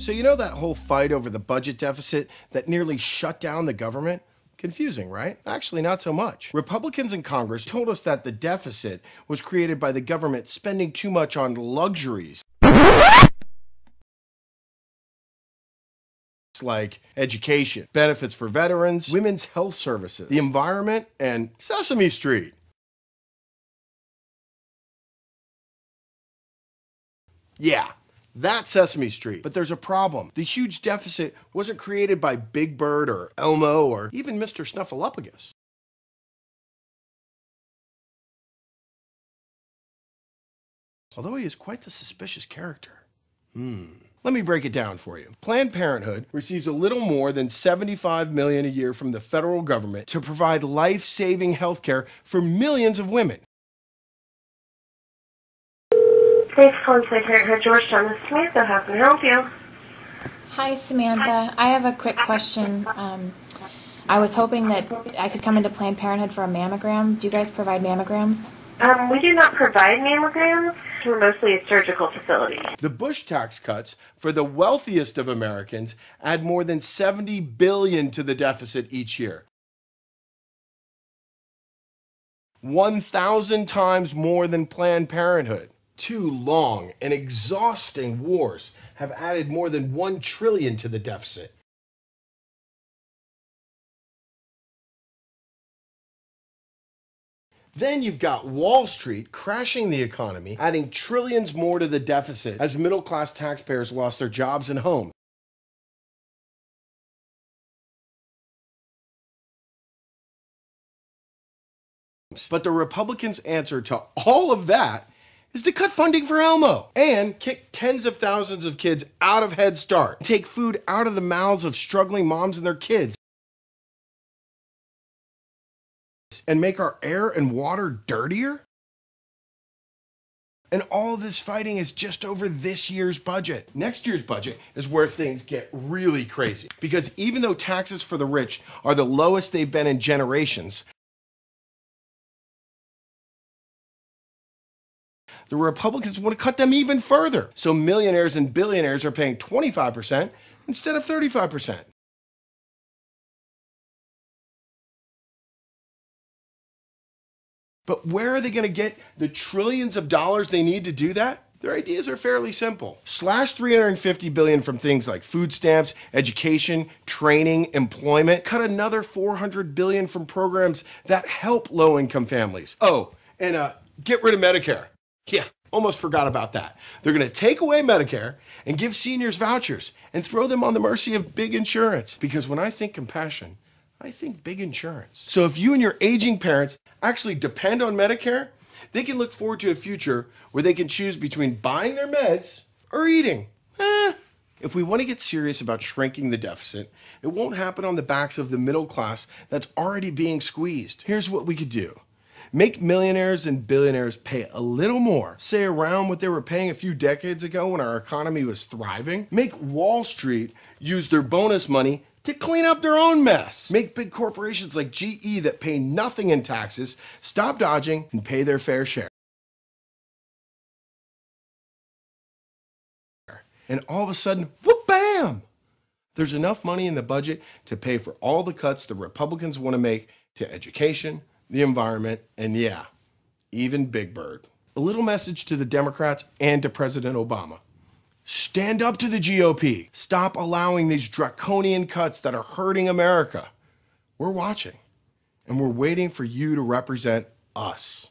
So you know that whole fight over the budget deficit that nearly shut down the government? Confusing, right? Actually, not so much. Republicans in Congress told us that the deficit was created by the government spending too much on luxuries like education, benefits for veterans, women's health services, the environment, and Sesame Street. Yeah, that's Sesame Street. But there's a problem. The huge deficit wasn't created by Big Bird or Elmo or even Mr. Snuffleupagus. Although he is quite the suspicious character. Let me break it down for you. Planned Parenthood receives a little more than $75 million a year from the federal government to provide life-saving health care for millions of women. Thanks for calling Planned Parenthood Georgetown. This is Samantha. How can I help you? Hi, Samantha. I have a quick question. I was hoping that I could come into Planned Parenthood for a mammogram. Do you guys provide mammograms? We do not provide mammograms. We're mostly a surgical facility. The Bush tax cuts for the wealthiest of Americans add more than $70 billion to the deficit each year. 1,000 times more than Planned Parenthood. 2 long and exhausting wars have added more than $1 trillion to the deficit. Then you've got Wall Street crashing the economy, adding trillions more to the deficit as middle-class taxpayers lost their jobs and homes. But the Republicans' answer to all of that is to cut funding for Elmo and kick tens of thousands of kids out of Head Start, take food out of the mouths of struggling moms and their kids, and make our air and water dirtier? And all this fighting is just over this year's budget. Next year's budget is where things get really crazy. Because even though taxes for the rich are the lowest they've been in generations, the Republicans want to cut them even further. So millionaires and billionaires are paying 25% instead of 35%. But where are they going to get the trillions of dollars they need to do that? Their ideas are fairly simple. Slash $350 billion from things like food stamps, education, training, employment. Cut another $400 billion from programs that help low-income families. Oh, and get rid of Medicare. Yeah, almost forgot about that. They're going to take away Medicare and give seniors vouchers and throw them on the mercy of big insurance. Because when I think compassion, I think big insurance. So if you and your aging parents actually depend on Medicare, they can look forward to a future where they can choose between buying their meds or eating. If we want to get serious about shrinking the deficit, it won't happen on the backs of the middle class that's already being squeezed. Here's what we could do. Make millionaires and billionaires pay a little more, say around what they were paying a few decades ago when our economy was thriving. Make Wall Street use their bonus money to clean up their own mess. Make big corporations like GE that pay nothing in taxes stop dodging and pay their fair share. And all of a sudden, whoop, bam! There's enough money in the budget to pay for all the cuts the Republicans want to make to education, the environment, and yeah, even Big Bird. A little message to the Democrats and to President Obama. Stand up to the GOP. Stop allowing these draconian cuts that are hurting America. We're watching, and we're waiting for you to represent us.